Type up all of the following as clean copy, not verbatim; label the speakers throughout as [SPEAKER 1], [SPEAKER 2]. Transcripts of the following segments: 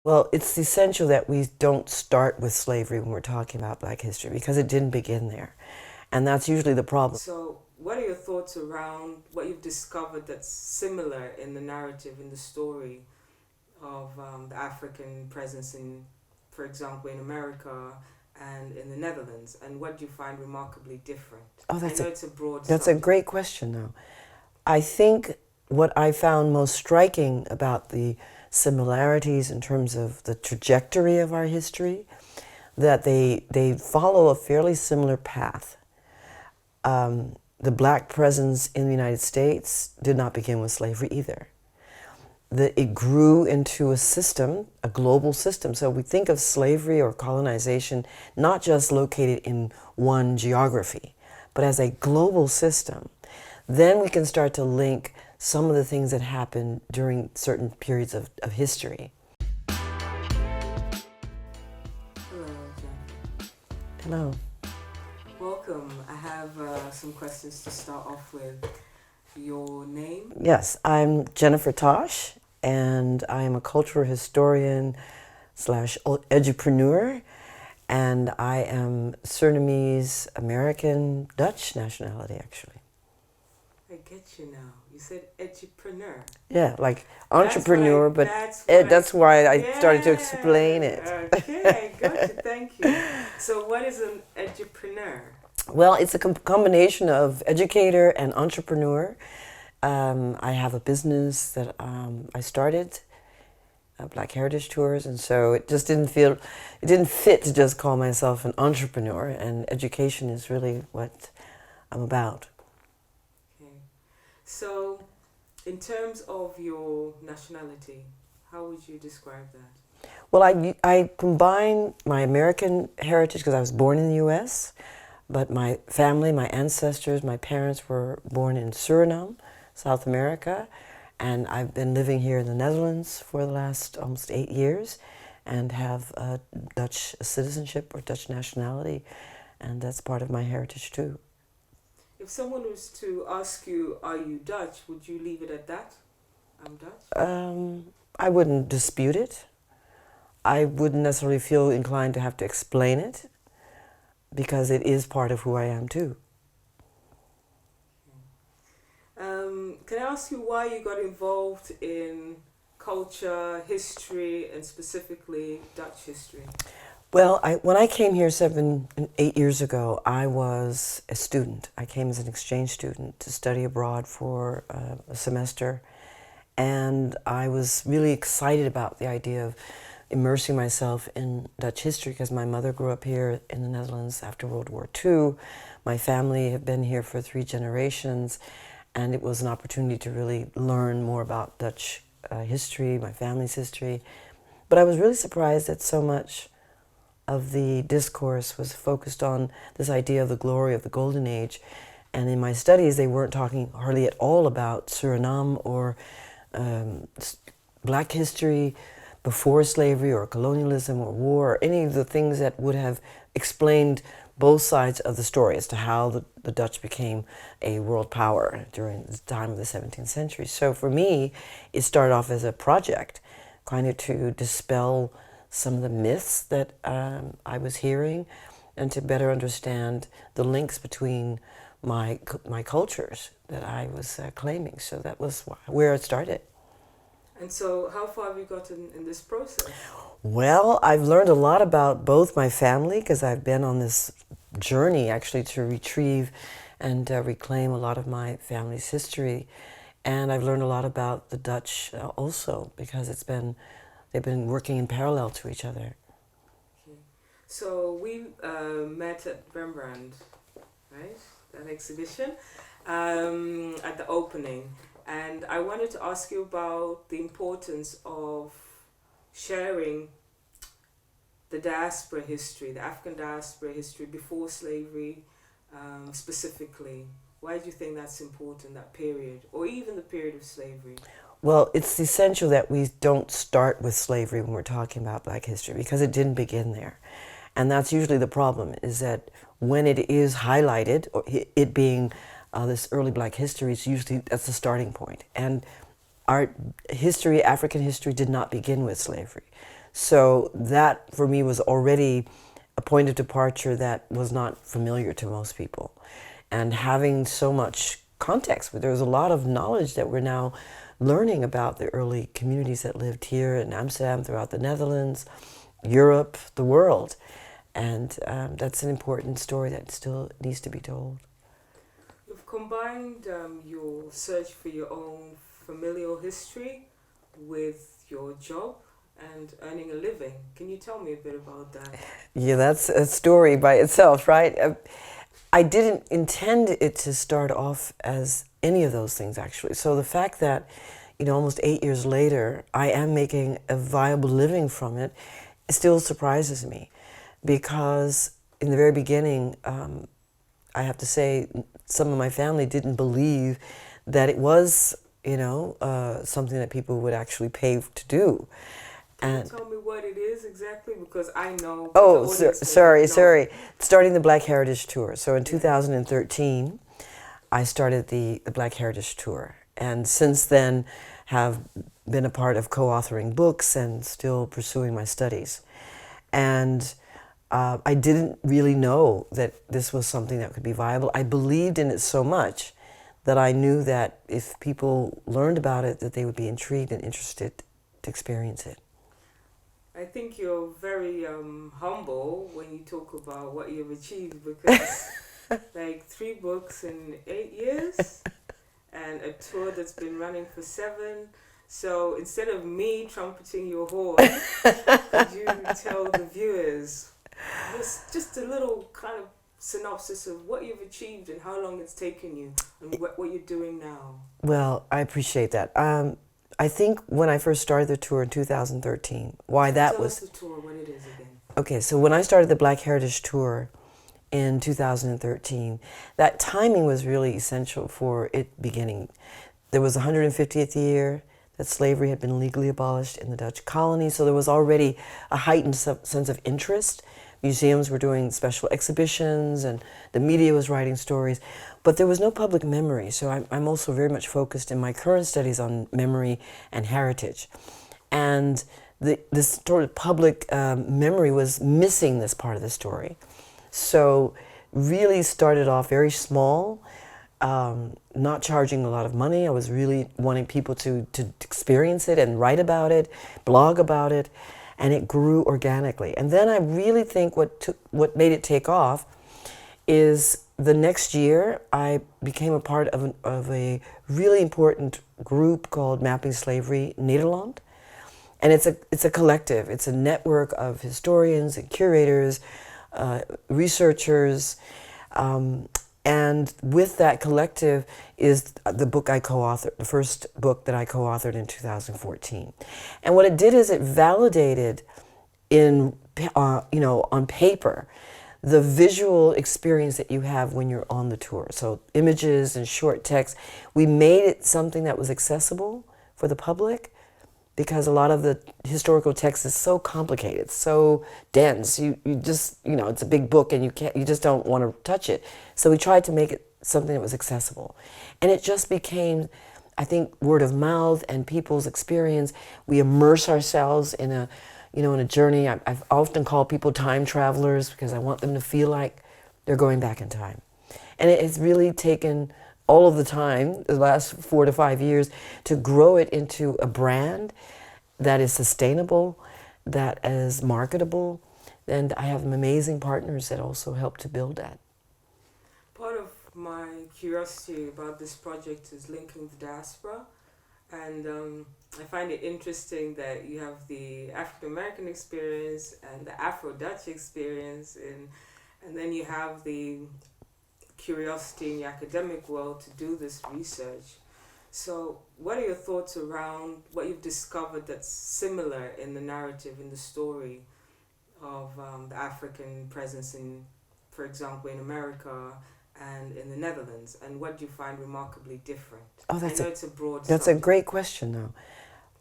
[SPEAKER 1] Well, it's essential that we don't start with slavery when we're talking about Black history because it didn't begin there. And that's usually the problem.
[SPEAKER 2] So, what are your thoughts around what you've discovered that's similar in the narrative, in the story of the African presence in, for example, in America and in the Netherlands? And what do you find remarkably different?
[SPEAKER 1] Oh,
[SPEAKER 2] I know it's a broad
[SPEAKER 1] that's a
[SPEAKER 2] subject.
[SPEAKER 1] great question, though. I think what I found most striking about the similarities in terms of the trajectory of our history, that they follow a fairly similar path. The Black presence in the United States did not begin with slavery either. It grew into a system, a global system. So we think of slavery or colonization not just located in one geography, but as a global system. Then we can start to link some of the things that happened during certain periods of history.
[SPEAKER 2] Hello, Jen.
[SPEAKER 1] Hello.
[SPEAKER 2] Welcome. I have some questions to start off with. Your name?
[SPEAKER 1] Yes, I'm Jennifer Tosch, and I am a cultural historian slash edupreneur, and I am Surinamese American Dutch nationality, actually.
[SPEAKER 2] I get you now. You said entrepreneur.
[SPEAKER 1] Yeah, like
[SPEAKER 2] That's what
[SPEAKER 1] entrepreneur, but that's why I started to explain it.
[SPEAKER 2] Okay, I got you. Thank you. So, what is an entrepreneur?
[SPEAKER 1] Well, it's a combination of educator and entrepreneur. I have a business that I started, Black Heritage Tours, and so it didn't fit to just call myself an entrepreneur, and education is really what I'm about.
[SPEAKER 2] Okay. So, in terms of your nationality, how would you describe that?
[SPEAKER 1] Well, I combine my American heritage because I was born in the U.S., but my family, my ancestors, my parents were born in Suriname, South America, and I've been living here in the Netherlands for the last almost 8 years and have a Dutch citizenship or Dutch nationality, and that's part of my heritage too.
[SPEAKER 2] If someone was to ask you, are you Dutch, would you leave it at that? I'm Dutch?
[SPEAKER 1] I wouldn't dispute it. I wouldn't necessarily feel inclined to have to explain it because it is part of who I am too.
[SPEAKER 2] Can I ask you why you got involved in culture, history, and specifically Dutch history?
[SPEAKER 1] Well, when I came here 8 years ago, I was a student. I came as an exchange student to study abroad for a semester, and I was really excited about the idea of immersing myself in Dutch history because my mother grew up here in the Netherlands after World War II. My family had been here for 3 generations, and it was an opportunity to really learn more about Dutch history, my family's history. But I was really surprised that so much of the discourse was focused on this idea of the glory of the Golden Age. And in my studies, they weren't talking hardly at all about Suriname or Black history before slavery or colonialism or war or any of the things that would have explained both sides of the story as to how the Dutch became a world power during the time of the 17th century. So for me, it started off as a project, kind of to dispel some of the myths that I was hearing and to better understand the links between my cultures that I was claiming. So that was where it started.
[SPEAKER 2] And so, how far have you gotten in this process?
[SPEAKER 1] Well, I've learned a lot about both my family because I've been on this journey actually to retrieve and reclaim a lot of my family's history. And I've learned a lot about the Dutch also because they've been working in parallel to each other.
[SPEAKER 2] Okay. So, we met at Rembrandt, right? That exhibition, at the opening. And I wanted to ask you about the importance of sharing the diaspora history, the African diaspora history before slavery, specifically. Why do you think that's important, that period, or even the period of slavery?
[SPEAKER 1] Well, it's essential that we don't start with slavery when we're talking about Black history because it didn't begin there. And that's usually the problem, is that when it is highlighted, or it being this early Black history, is usually that's the starting point. And our history, African history, did not begin with slavery. So that for me was already a point of departure that was not familiar to most people. And having so much context, there was a lot of knowledge that we're now learning about the early communities that lived here in Amsterdam, throughout the Netherlands, Europe, the world. And that's an important story that still needs to be told.
[SPEAKER 2] You've combined your search for your own familial history with your job and earning a living. Can you tell me a bit about that?
[SPEAKER 1] Yeah, that's a story by itself, right? I didn't intend it to start off as any of those things, actually. So the fact that, almost 8 years later, I am making a viable living from it still surprises me, because in the very beginning, I have to say, some of my family didn't believe that it was, something that people would actually pay to do.
[SPEAKER 2] Can you tell me what it is exactly? Because I know.
[SPEAKER 1] Oh, sorry. Starting the Black Heritage Tour. So in 2013, I started the Black Heritage Tour. And since then, have been a part of co-authoring books and still pursuing my studies. And I didn't really know that this was something that could be viable. I believed in it so much that I knew that if people learned about it, that they would be intrigued and interested to experience it.
[SPEAKER 2] I think you're very humble when you talk about what you've achieved, because like 3 books in 8 years and a tour that's been running for 7. So instead of me trumpeting your horn, could you tell the viewers just a little kind of synopsis of what you've achieved and how long it's taken you and what you're doing now?
[SPEAKER 1] Well, I appreciate that. I think when I first started the tour in 2013, why that was...
[SPEAKER 2] Tell us the tour, what it is again.
[SPEAKER 1] Okay, so when I started the Black Heritage Tour in 2013, that timing was really essential for it beginning. There was the 150th year that slavery had been legally abolished in the Dutch colony, so there was already a heightened sense of interest. Museums were doing special exhibitions and the media was writing stories, but there was no public memory. So I'm also very much focused in my current studies on memory and heritage. And this sort of public memory was missing this part of the story. So really started off very small, not charging a lot of money. I was really wanting people to experience it and write about it, blog about it. And it grew organically. And then I really think what made it take off is the next year I became a part of a really important group called Mapping Slavery Nederland. And it's a collective, it's a network of historians and curators, researchers, and with that collective is the book I co-authored, the first book that I co-authored in 2014. And what it did is it validated on paper the visual experience that you have when you're on the tour. So images and short text. We made it something that was accessible for the public, because a lot of the historical text is so complicated, so dense. You just, it's a big book and you just don't want to touch it. So we tried to make it something that was accessible. And it just became, I think, word of mouth and people's experience. We immerse ourselves in a journey. I've often called people time travelers because I want them to feel like they're going back in time. And it's really taken all of the time, the last 4 to 5 years, to grow it into a brand that is sustainable, that is marketable. And I have amazing partners that also help to build that.
[SPEAKER 2] Part of my curiosity about this project is linking the diaspora. And I find it interesting that you have the African American experience and the Afro-Dutch experience, and then you have the curiosity in the academic world to do this research. So what are your thoughts around what you've discovered that's similar in the narrative, in the story of the African presence in, for example, in America and in the Netherlands, and what do you find remarkably different?
[SPEAKER 1] Oh,
[SPEAKER 2] it's a broad
[SPEAKER 1] That's
[SPEAKER 2] subject.
[SPEAKER 1] a great question, though.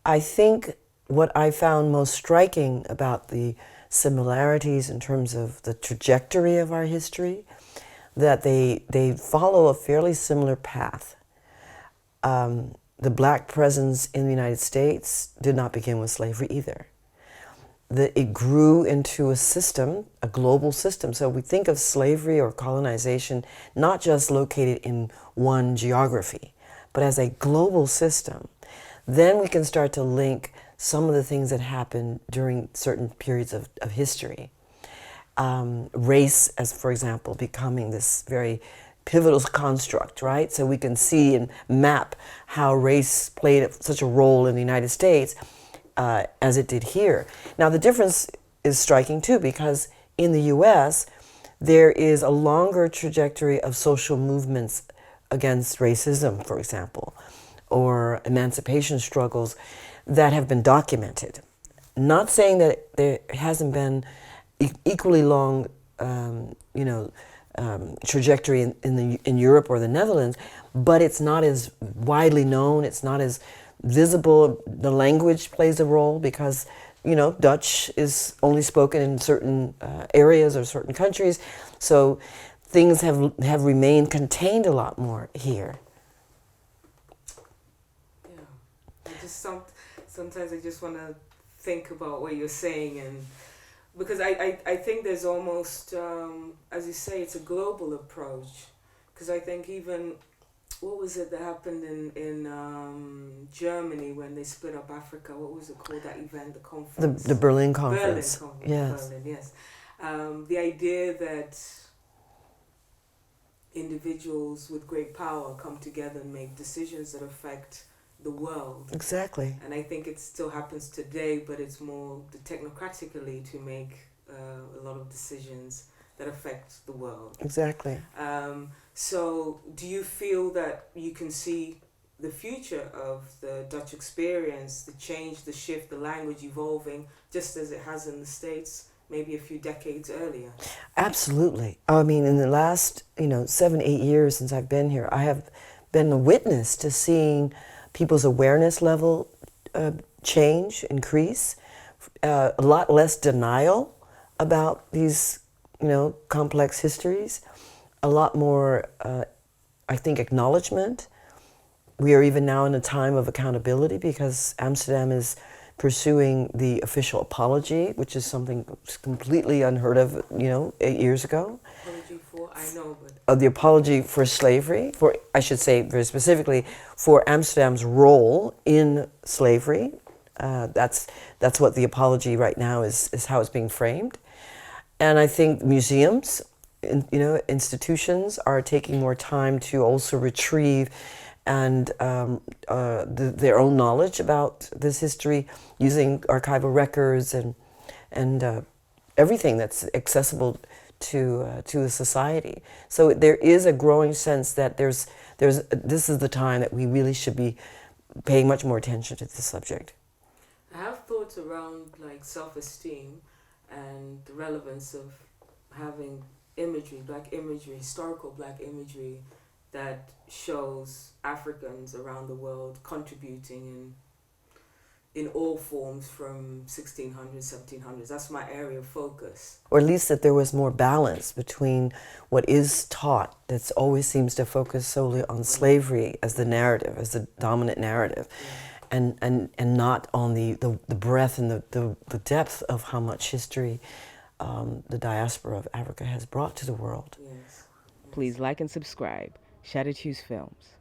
[SPEAKER 1] I think what I found most striking about the similarities in terms of the trajectory of our history, that they follow a fairly similar path. The black presence in the United States did not begin with slavery either. that it grew into a system, a global system. So we think of slavery or colonization not just located in one geography, but as a global system. Then we can start to link some of the things that happened during certain periods of history. Race, as for example, becoming this very pivotal construct, right? So we can see and map how race played such a role in the United States as it did here. Now the difference is striking too, because in the US there is a longer trajectory of social movements against racism, for example, or emancipation struggles that have been documented. Not saying that there hasn't been equally long, trajectory in Europe or the Netherlands, but it's not as widely known. It's not as visible. The language plays a role because, Dutch is only spoken in certain areas or certain countries, so things have remained contained a lot more here.
[SPEAKER 2] Yeah, sometimes I just want to think about what you're saying, and because I think there's almost, as you say, it's a global approach. Because I think even, what was it that happened in Germany when they split up Africa? What was it called, that event, the conference?
[SPEAKER 1] The Berlin Conference.
[SPEAKER 2] Berlin Conference,
[SPEAKER 1] yes.
[SPEAKER 2] Berlin, yes. The idea that individuals with great power come together and make decisions that affect the world.
[SPEAKER 1] Exactly.
[SPEAKER 2] And I think it still happens today, but it's more technocratically to make a lot of decisions that affect the world.
[SPEAKER 1] Exactly.
[SPEAKER 2] So do you feel that you can see the future of the Dutch experience, the change, the shift, the language evolving, just as it has in the States, maybe a few decades earlier?
[SPEAKER 1] Absolutely. I mean, in the last, 7, 8 years since I've been here, I have been a witness to seeing people's awareness level change, increase, a lot less denial about these, complex histories, a lot more, I think, acknowledgement. We are even now in a time of accountability because Amsterdam is pursuing the official apology, which is something completely unheard of, 8 years ago.
[SPEAKER 2] Apology for, I know, but...
[SPEAKER 1] The apology for slavery, I should say very specifically, for Amsterdam's role in slavery. That's what the apology right now is how it's being framed. And I think museums, institutions are taking more time to also retrieve and their own knowledge about this history using archival records and everything that's accessible to a society. So there is a growing sense that this is the time that we really should be paying much more attention to this subject.
[SPEAKER 2] I have thoughts around like self-esteem and the relevance of having imagery, black imagery, historical black imagery that shows Africans around the world contributing in all forms from 1600s, 1700s. That's my area of focus.
[SPEAKER 1] Or at least that there was more balance between what is taught, that always seems to focus solely on slavery as the narrative, as the dominant narrative, and not on the breadth and the depth of how much history the diaspora of Africa has brought to the world.
[SPEAKER 2] Yes.
[SPEAKER 3] Please like and subscribe. Heritage Tours Films.